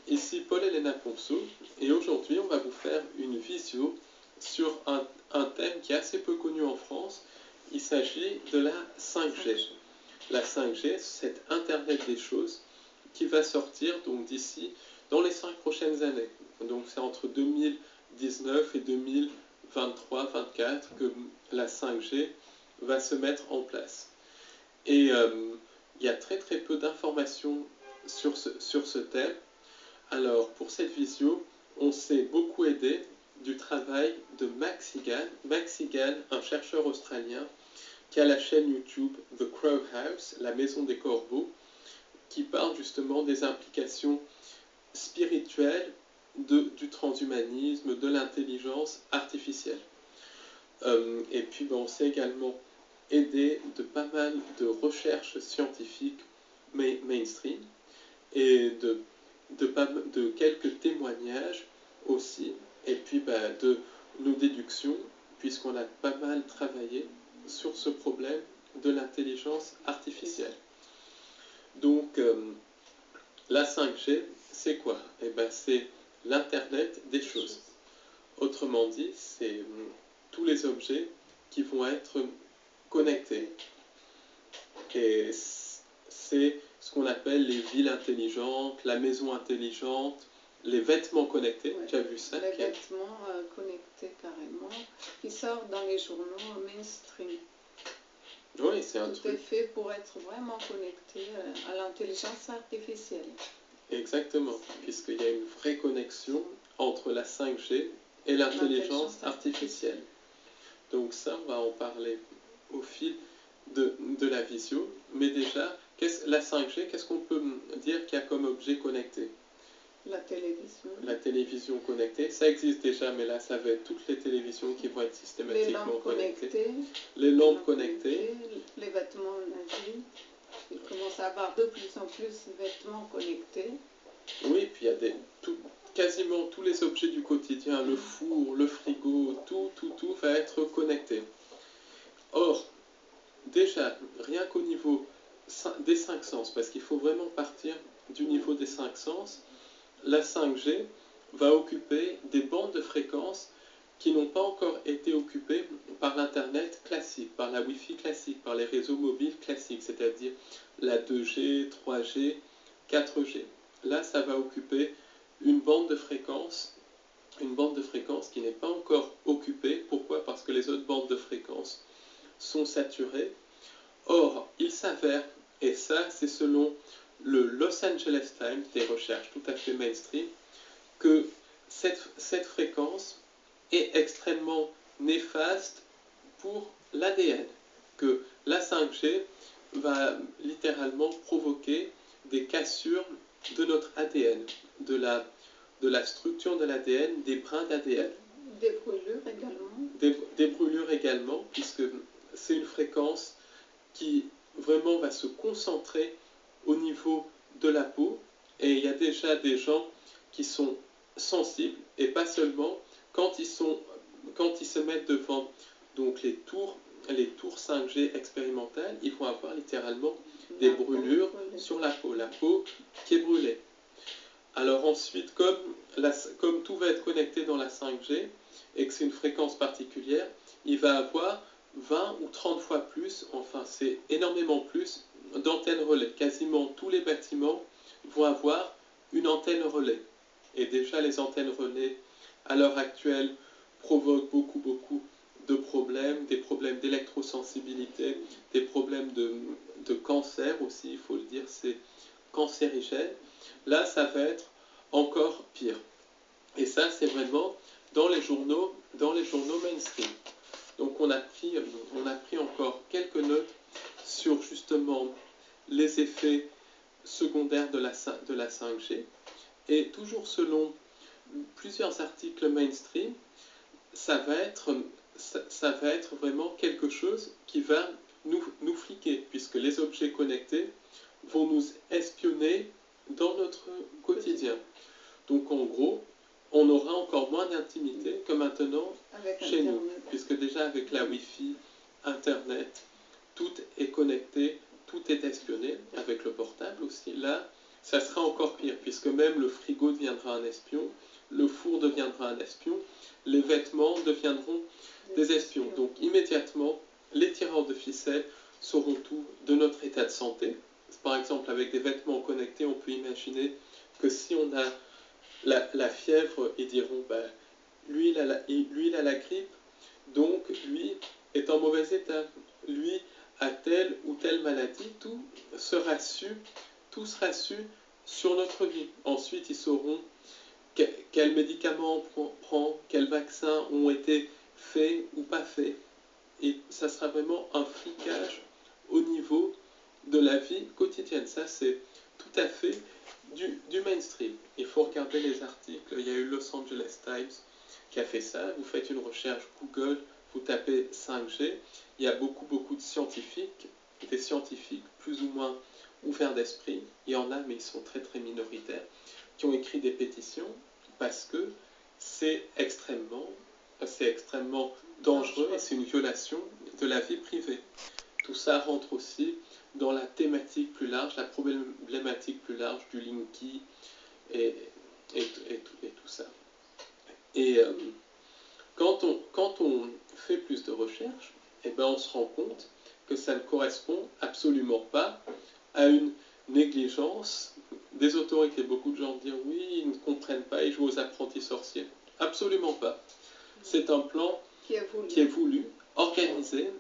ici Paul-Elena Ponceau, et aujourd'hui on va vous faire une visio sur un thème qui est assez peu connu en France. Il s'agit de la 5G. La 5G, c'est Internet des choses qui va sortir donc d'ici dans les 5 prochaines années. Donc c'est entre 2019 et 2023-24 que la 5G va se mettre en place. Et il y a très peu d'informations sur ce thème. Alors pour cette visio, on s'est beaucoup aidé du travail de Max Igan. Max Igan, un chercheur australien qui a la chaîne YouTube The Crow House, la maison des corbeaux, qui parle justement des implications spirituelles du transhumanisme, de l'intelligence artificielle. Et puis on s'est également aidé de pas mal de recherches scientifiques mainstream et de quelques témoignages aussi, et puis de nos déductions, puisqu'on a pas mal travaillé sur ce problème de l'intelligence artificielle. Donc, la 5G, c'est quoi? Eh bien, c'est l'Internet des choses. Autrement dit, c'est tous les objets qui vont être connectés. Et c'est ce qu'on appelle les villes intelligentes, la maison intelligente, les vêtements connectés. Ouais. Tu as vu ça? Les vêtements connectés carrément, qui sortent dans les journaux mainstream. Oui, c'est un Tout truc. est fait pour être vraiment connecté à l'intelligence artificielle. Exactement, puisqu'il y a une vraie connexion entre la 5G et l'intelligence artificielle. Donc ça, on va en parler au fil de la visio. Mais déjà, la 5G, qu'est-ce qu'on peut dire qu'il y a comme objet connecté? La télévision. La télévision connectée, ça existe déjà, mais là, ça va être toutes les télévisions qui vont être systématiquement les lampes connectées. Les lampes connectées. Les vêtements nagés. Il commence à avoir de plus en plus de vêtements connectés. Oui, puis il y a quasiment tous les objets du quotidien, le four, le frigo, tout va être connecté. Or, déjà, rien qu'au niveau des 5 sens, parce qu'il faut vraiment partir du niveau des 5 sens, la 5G va occuper des bandes de fréquences qui n'ont pas encore été occupées par l'Internet classique, par la Wi-Fi classique, par les réseaux mobiles classiques, c'est-à-dire la 2G, 3G, 4G. Là, ça va occuper une bande de fréquences qui n'est pas encore occupée. Pourquoi? Parce que les autres bandes de fréquences sont saturées. Or, il s'avère, et ça c'est selon le Los Angeles Times, des recherches tout à fait mainstream, que cette fréquence est extrêmement néfaste pour l'ADN, que la 5G va littéralement provoquer des cassures de notre ADN, de la structure de l'ADN, des brins d'ADN. Des brûlures également. Des brûlures également, puisque c'est une fréquence qui vraiment va se concentrer au niveau de la peau, et il y a déjà des gens qui sont sensibles, et pas seulement, quand ils se mettent devant donc les tours 5G expérimentales, ils vont avoir littéralement des brûlures sur la peau qui est brûlée. Alors ensuite, comme tout va être connecté dans la 5G, et que c'est une fréquence particulière, il va avoir 20 ou 30 fois plus, enfin c'est énormément plus, d'antennes relais. Quasiment tous les bâtiments vont avoir une antenne relais. Et déjà les antennes relais, à l'heure actuelle, provoquent beaucoup de problèmes, des problèmes d'électrosensibilité, des problèmes de cancer aussi, il faut le dire, c'est cancérigène. Là, ça va être encore pire. Et ça, c'est vraiment dans les journaux mainstream. Donc on a pris encore quelques notes sur justement les effets secondaires de la 5G. Et toujours selon plusieurs articles mainstream, ça va être vraiment quelque chose qui va nous fliquer, puisque les objets connectés vont nous espionner dans notre quotidien. Donc en gros, on aura encore moins d'intimité que maintenant chez nous, puisque déjà avec la Wi-Fi, Internet, tout est connecté, tout est espionné, avec le portable aussi. Là, ça sera encore pire, puisque même le frigo deviendra un espion, le four deviendra un espion, les vêtements deviendront des espions. Donc immédiatement, les tireurs de ficelle sauront tout de notre état de santé. Par exemple, avec des vêtements connectés, on peut imaginer que si on a la fièvre, ils diront, ben, lui, il a la grippe, donc lui est en mauvais état, lui a telle ou telle maladie, tout sera su sur notre vie. Ensuite, ils sauront quels médicaments on prend, quels vaccins ont été faits ou pas faits. Et ça sera vraiment un flicage au niveau de la vie quotidienne. Ça, c'est tout à fait du mainstream. Il faut regarder les articles. Il y a eu Los Angeles Times qui a fait ça. Vous faites une recherche Google, vous tapez 5G. Il y a beaucoup de scientifiques, des scientifiques plus ou moins ouverts d'esprit. Il y en a, mais ils sont très minoritaires, qui ont écrit des pétitions parce que c'est extrêmement dangereux et c'est une violation de la vie privée. Tout ça rentre aussi dans la thématique plus large, la problématique plus large du Linky et tout ça. Et quand on fait plus de recherches, eh ben on se rend compte que ça ne correspond absolument pas à une négligence des autorités. Beaucoup de gens disent oui, ils ne comprennent pas, ils jouent aux apprentis sorciers. Absolument pas. C'est un plan qui est voulu, organisé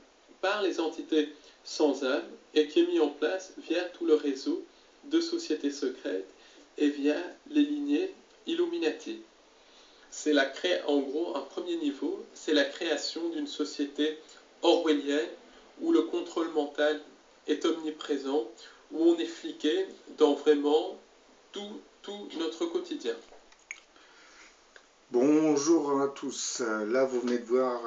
par les entités sans âme et qui est mis en place via tout le réseau de sociétés secrètes et via les lignées Illuminati. C'est en gros, un premier niveau, c'est la création d'une société orwellienne où le contrôle mental est omniprésent, où on est fliqué dans vraiment tout notre quotidien. Bonjour à tous, là vous venez de voir,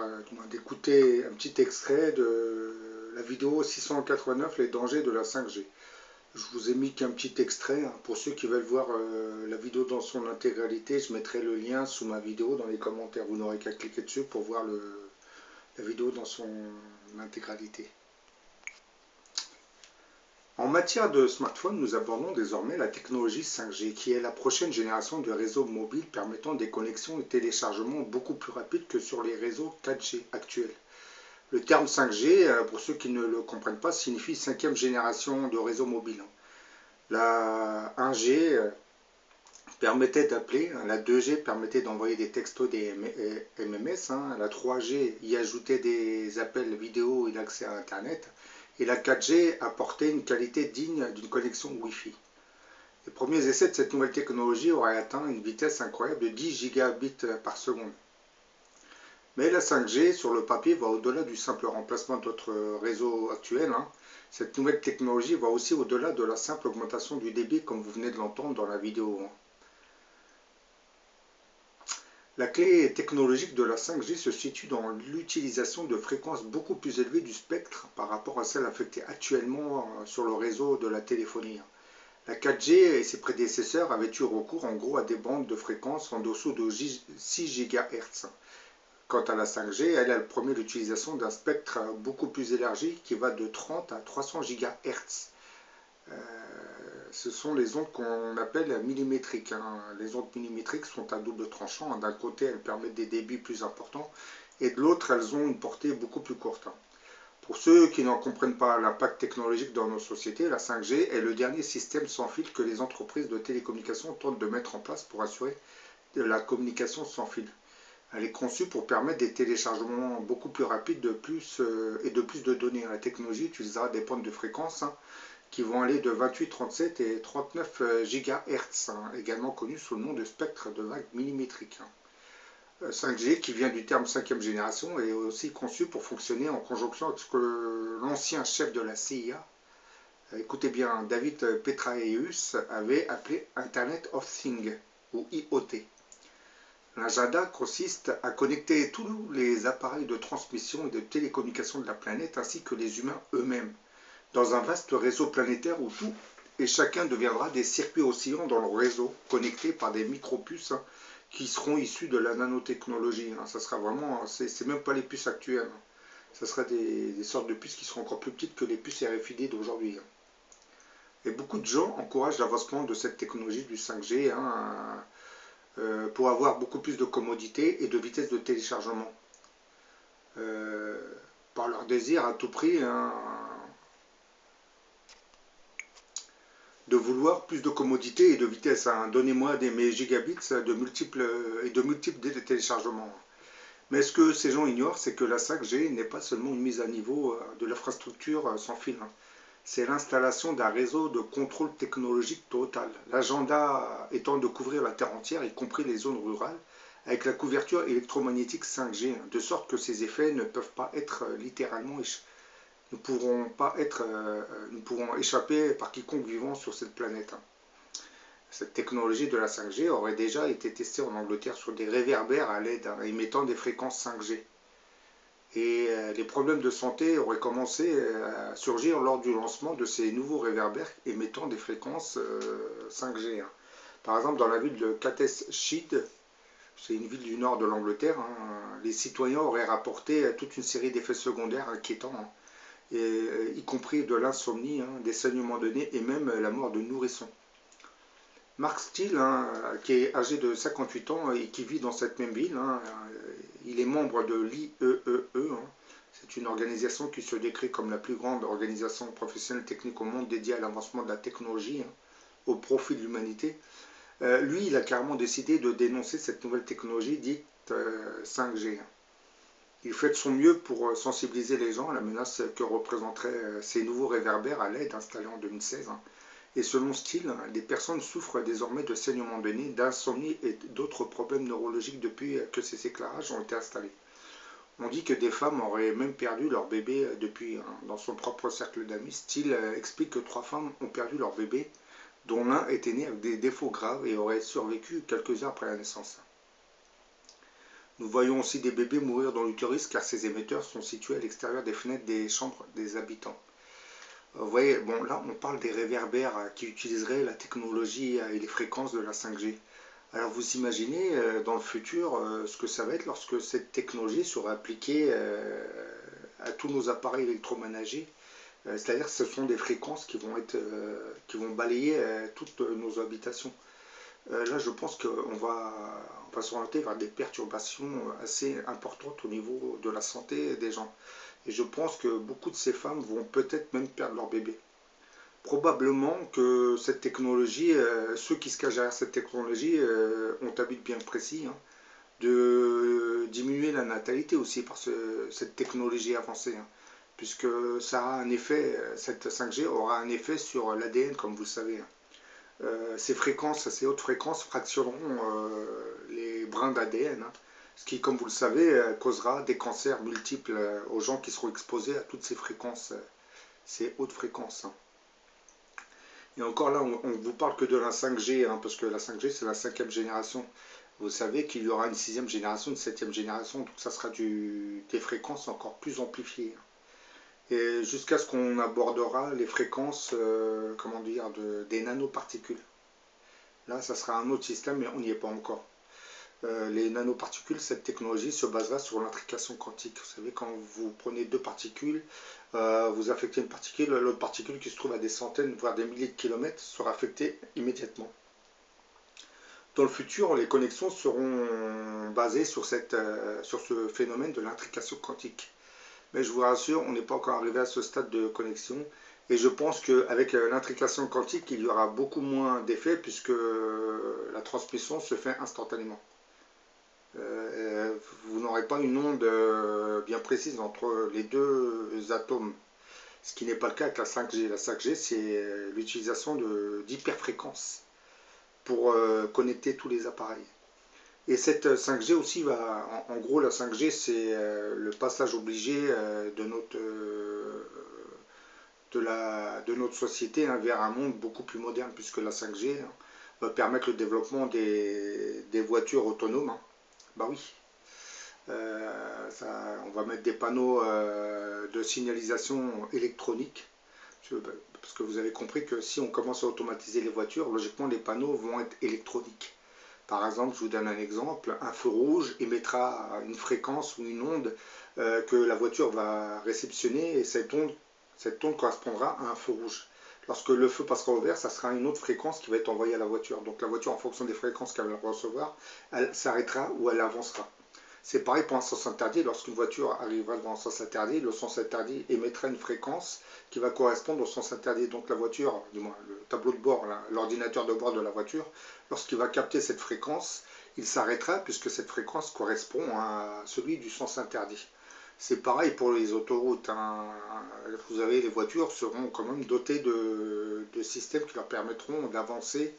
d'écouter un petit extrait de la vidéo 689, les dangers de la 5G. Je vous ai mis qu'un petit extrait, pour ceux qui veulent voir la vidéo dans son intégralité, je mettrai le lien sous ma vidéo dans les commentaires, vous n'aurez qu'à cliquer dessus pour voir la vidéo dans son intégralité. En matière de smartphone, nous abordons désormais la technologie 5G, qui est la prochaine génération de réseaux mobiles permettant des connexions et téléchargements beaucoup plus rapides que sur les réseaux 4G actuels. Le terme 5G, pour ceux qui ne le comprennent pas, signifie 5e génération de réseau mobile. La 1G permettait d'appeler, la 2G permettait d'envoyer des textos, des MMS, la 3G y ajoutait des appels vidéo et l'accès à Internet, et la 4G apportait une qualité digne d'une connexion Wi-Fi. Les premiers essais de cette nouvelle technologie auraient atteint une vitesse incroyable de 10 gigabits par seconde. Mais la 5G, sur le papier, va au-delà du simple remplacement d'autres réseaux actuels. Cette nouvelle technologie va aussi au-delà de la simple augmentation du débit, comme vous venez de l'entendre dans la vidéo. La clé technologique de la 5G se situe dans l'utilisation de fréquences beaucoup plus élevées du spectre par rapport à celles affectées actuellement sur le réseau de la téléphonie. La 4G et ses prédécesseurs avaient eu recours en gros à des bandes de fréquences en dessous de 6 GHz. Quant à la 5G, elle promet l'utilisation d'un spectre beaucoup plus élargi qui va de 30 à 300 GHz. Ce sont les ondes qu'on appelle millimétriques. Les ondes millimétriques sont à double tranchant. D'un côté, elles permettent des débits plus importants et de l'autre, elles ont une portée beaucoup plus courte. Pour ceux qui n'en comprennent pas l'impact technologique dans nos sociétés, la 5G est le dernier système sans fil que les entreprises de télécommunications tentent de mettre en place pour assurer de la communication sans fil. Elle est conçue pour permettre des téléchargements beaucoup plus rapides de plus de données. La technologie utilisera des bandes de fréquences qui vont aller de 28, 37 et 39 GHz, également connu sous le nom de spectre de vagues millimétriques. 5G, qui vient du terme 5e génération, est aussi conçu pour fonctionner en conjonction avec ce que l'ancien chef de la CIA, écoutez bien, David Petraeus, avait appelé Internet of Things, ou IoT. L'agenda consiste à connecter tous les appareils de transmission et de télécommunication de la planète, ainsi que les humains eux-mêmes, dans un vaste réseau planétaire où tout et chacun deviendra des circuits oscillants dans le réseau, connectés par des micropuces qui seront issus de la nanotechnologie. Ça sera vraiment, c'est même pas les puces actuelles. Ça sera des sortes de puces qui seront encore plus petites que les puces RFID d'aujourd'hui. Et beaucoup de gens encouragent l'avancement de cette technologie du 5G pour avoir beaucoup plus de commodité et de vitesse de téléchargement. Par leur désir à tout prix de vouloir plus de commodité et de vitesse. Donnez-moi mes gigabits de multiples téléchargements. Mais ce que ces gens ignorent, c'est que la 5G n'est pas seulement une mise à niveau de l'infrastructure sans fil. C'est l'installation d'un réseau de contrôle technologique total. L'agenda étant de couvrir la Terre entière, y compris les zones rurales, avec la couverture électromagnétique 5G, de sorte que ces effets ne peuvent pas être littéralement nous pourront échapper par quiconque vivant sur cette planète. Cette technologie de la 5G aurait déjà été testée en Angleterre sur des réverbères à l'aide émettant des fréquences 5G. Et les problèmes de santé auraient commencé à surgir lors du lancement de ces nouveaux réverbères émettant des fréquences 5G. Par exemple, dans la ville de Cateshead, c'est une ville du nord de l'Angleterre, les citoyens auraient rapporté toute une série d'effets secondaires inquiétants, y compris de l'insomnie, des saignements de nez et même la mort de nourrissons. Mark Steele, qui est âgé de 58 ans et qui vit dans cette même ville, il est membre de l'IEEE, c'est une organisation qui se décrit comme la plus grande organisation professionnelle technique au monde dédiée à l'avancement de la technologie au profit de l'humanité. Lui, il a carrément décidé de dénoncer cette nouvelle technologie dite 5G. Il fait de son mieux pour sensibiliser les gens à la menace que représenteraient ces nouveaux réverbères à LED installés en 2016. Et selon Steele, des personnes souffrent désormais de saignements de nez, d'insomnie et d'autres problèmes neurologiques depuis que ces éclairages ont été installés. On dit que des femmes auraient même perdu leur bébé depuis. Dans son propre cercle d'amis, Steele explique que 3 femmes ont perdu leur bébé, dont l'un était né avec des défauts graves et aurait survécu quelques heures après la naissance. Nous voyons aussi des bébés mourir dans l'utérus car ces émetteurs sont situés à l'extérieur des fenêtres des chambres des habitants. Vous voyez, bon, là on parle des réverbères qui utiliseraient la technologie et les fréquences de la 5G. Alors vous imaginez dans le futur ce que ça va être lorsque cette technologie sera appliquée à tous nos appareils électroménagers. C'est-à-dire que ce sont des fréquences qui vont balayer toutes nos habitations. Là je pense qu'on va s'orienter vers des perturbations assez importantes au niveau de la santé des gens. Et je pense que beaucoup de ces femmes vont peut-être même perdre leur bébé. Probablement que cette technologie, ceux qui se cachent derrière cette technologie ont un but bien précis, de diminuer la natalité aussi par cette technologie avancée. Puisque ça a un effet, cette 5G aura un effet sur l'ADN comme vous le savez. Ces fréquences, ces hautes fréquences fractionneront les brins d'ADN. Ce qui, comme vous le savez, causera des cancers multiples aux gens qui seront exposés à toutes ces fréquences, ces hautes fréquences. Et encore là, on ne vous parle que de la 5G, parce que la 5G c'est la 5e génération. Vous savez qu'il y aura une 6e génération, une 7e génération, donc ça sera des fréquences encore plus amplifiées. Et jusqu'à ce qu'on abordera les fréquences, des nanoparticules. Là, ça sera un autre système, mais on n'y est pas encore. Les nanoparticules, cette technologie se basera sur l'intrication quantique. Vous savez, quand vous prenez 2 particules, vous affectez une particule, l'autre particule qui se trouve à des centaines, voire des milliers de kilomètres, sera affectée immédiatement. Dans le futur, les connexions seront basées sur ce phénomène de l'intrication quantique. Mais je vous rassure, on n'est pas encore arrivé à ce stade de connexion. Et je pense qu'avec l'intrication quantique, il y aura beaucoup moins d'effets puisque la transmission se fait instantanément. Vous n'aurez pas une onde bien précise entre les deux atomes, ce qui n'est pas le cas avec la 5G. La 5G, c'est l'utilisation d'hyperfréquences pour connecter tous les appareils. Et cette 5G aussi va, en gros la 5G c'est le passage obligé de notre société vers un monde beaucoup plus moderne, puisque la 5G va permettre le développement des voitures autonomes. Bah oui, on va mettre des panneaux de signalisation électronique, parce que vous avez compris que si on commence à automatiser les voitures, logiquement les panneaux vont être électroniques. Par exemple, je vous donne un exemple, un feu rouge émettra une fréquence ou une onde que la voiture va réceptionner, et cette onde correspondra à un feu rouge. Lorsque le feu passera au vert, ça sera une autre fréquence qui va être envoyée à la voiture. Donc la voiture, en fonction des fréquences qu'elle va recevoir, elle s'arrêtera ou elle avancera. C'est pareil pour un sens interdit. Lorsqu'une voiture arrivera dans un sens interdit, le sens interdit émettra une fréquence qui va correspondre au sens interdit. Donc la voiture, du moins le tableau de bord, l'ordinateur de bord de la voiture, lorsqu'il va capter cette fréquence, il s'arrêtera puisque cette fréquence correspond à celui du sens interdit. C'est pareil pour les autoroutes. Vous avez, les voitures seront quand même dotées de systèmes qui leur permettront d'avancer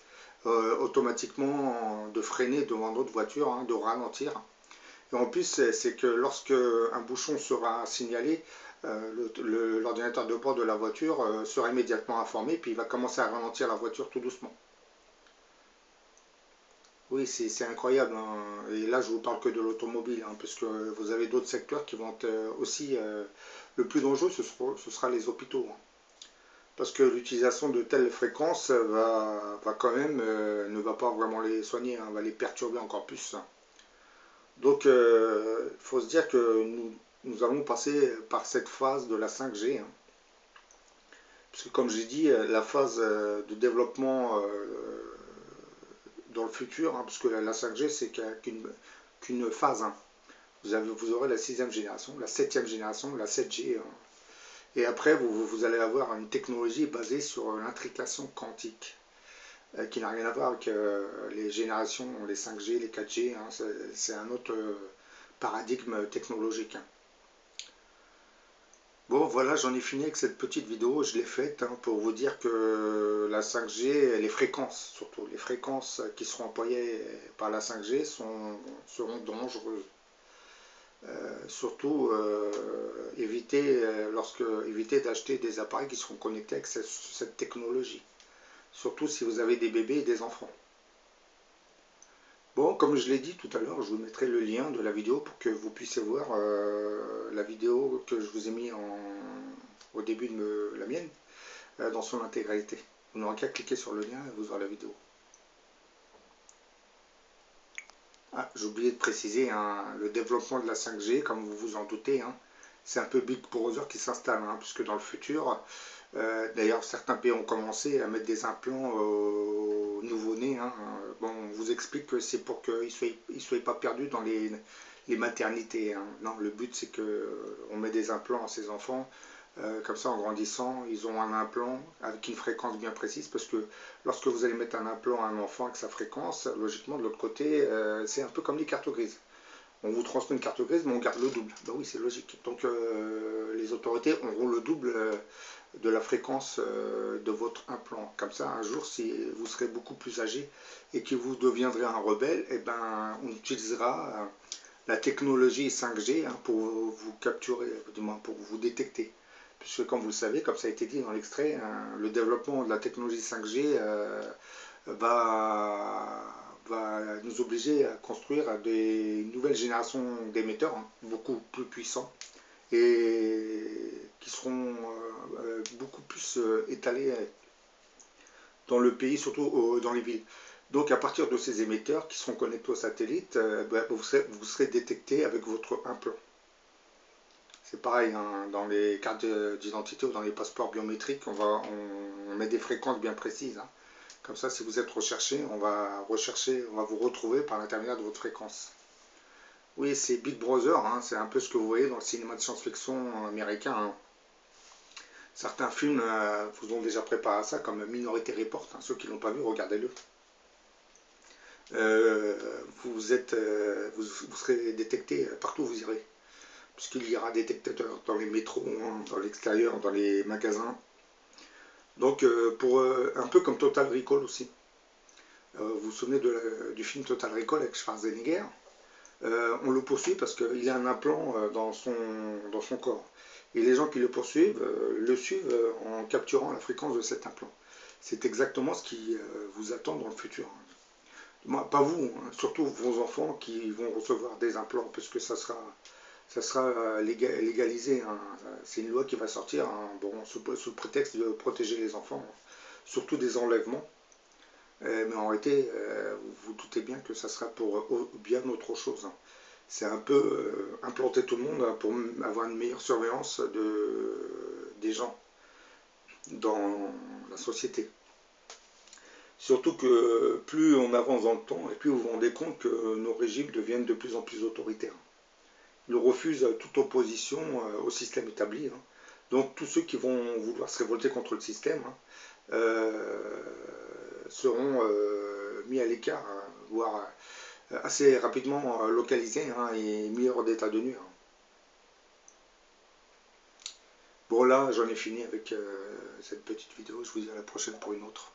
automatiquement, de freiner devant d'autres voitures, de ralentir. Et en plus, c'est que lorsque un bouchon sera signalé, l'ordinateur de bord de la voiture sera immédiatement informé, puis il va commencer à ralentir la voiture tout doucement. Oui, c'est incroyable, hein. Et là, je vous parle que de l'automobile, puisque vous avez d'autres secteurs qui vont être aussi... le plus dangereux, ce sera les hôpitaux. Parce que l'utilisation de telles fréquences va quand même, ne va pas vraiment les soigner, va les perturber encore plus. Donc, il faut se dire que nous allons passer par cette phase de la 5G. Parce que comme j'ai dit, la phase de développement dans le futur, puisque la 5G, c'est qu'une phase. Vous aurez la 6e génération, la 7e génération, la 7G. Et après, vous allez avoir une technologie basée sur l'intrication quantique, qui n'a rien à voir avec les générations, les 5G, les 4G. C'est un autre paradigme technologique. Bon, voilà, j'en ai fini avec cette petite vidéo. Je l'ai faite pour vous dire que la 5G, les fréquences, surtout les fréquences qui seront employées par la 5G seront dangereuses. Surtout, évitez d'acheter des appareils qui seront connectés avec cette technologie. Surtout si vous avez des bébés et des enfants. Bon, comme je l'ai dit tout à l'heure, je vous mettrai le lien de la vidéo pour que vous puissiez voir la vidéo que je vous ai mis au début de la mienne, dans son intégralité. Vous n'aurez qu'à cliquer sur le lien et vous aurez la vidéo. Ah, j'ai oublié de préciser, le développement de la 5G, comme vous vous en doutez, c'est un peu Big Brother qui s'installe, puisque dans le futur, d'ailleurs certains pays ont commencé à mettre des implants aux nouveau-nés. Bon, on vous explique que c'est pour qu'ils ne soient pas perdus dans les maternités. Non, le but c'est qu'on met des implants à ces enfants. Comme ça, en grandissant, ils ont un implant avec une fréquence bien précise, parce que lorsque vous allez mettre un implant à un enfant avec sa fréquence, logiquement, de l'autre côté, c'est un peu comme les cartes grises. On vous transmet une carte grise, mais on garde le double. Ben oui, c'est logique. Donc, les autorités auront le double de la fréquence de votre implant. Comme ça, un jour, si vous serez beaucoup plus âgé et que vous deviendrez un rebelle, eh ben, on utilisera la technologie 5G pour vous capturer, du moins pour vous détecter. Puisque comme vous le savez, comme ça a été dit dans l'extrait, le développement de la technologie 5G va nous obliger à construire des nouvelles générations d'émetteurs, beaucoup plus puissants, et qui seront beaucoup plus étalés dans le pays, surtout dans les villes. Donc à partir de ces émetteurs qui seront connectés au satellite, vous serez détecté avec votre implant. C'est pareil, dans les cartes d'identité ou dans les passeports biométriques, on met des fréquences bien précises. Comme ça, si vous êtes recherché, on va vous retrouver par l'intermédiaire de votre fréquence. Oui, c'est Big Brother, c'est un peu ce que vous voyez dans le cinéma de science-fiction américain. Certains films vous ont déjà préparé à ça, comme Minority Report. Ceux qui ne l'ont pas vu, regardez-le. Vous serez détecté partout où vous irez. Puisqu'il y aura des détecteurs dans les métros, dans l'extérieur, dans les magasins. Donc, un peu comme Total Recall aussi. Vous vous souvenez du film Total Recall avec Schwarzenegger? On le poursuit parce qu'il a un implant dans son corps. Et les gens qui le poursuivent, le suivent en capturant la fréquence de cet implant. C'est exactement ce qui vous attend dans le futur. Pas vous, surtout vos enfants qui vont recevoir des implants, parce que ça sera légalisé. C'est une loi qui va sortir sous le prétexte de protéger les enfants, surtout des enlèvements. Mais en réalité, vous doutez bien que ça sera pour bien autre chose. C'est un peu implanter tout le monde pour avoir une meilleure surveillance des gens. dans la société. Surtout que plus on avance dans le temps, et plus vous vous rendez compte que nos régimes deviennent de plus en plus autoritaires. Ils refusent toute opposition au système établi. Donc tous ceux qui vont vouloir se révolter contre le système seront mis à l'écart, voire assez rapidement localisés et mis hors d'état de nuire. Bon là, j'en ai fini avec cette petite vidéo. Je vous dis à la prochaine pour une autre.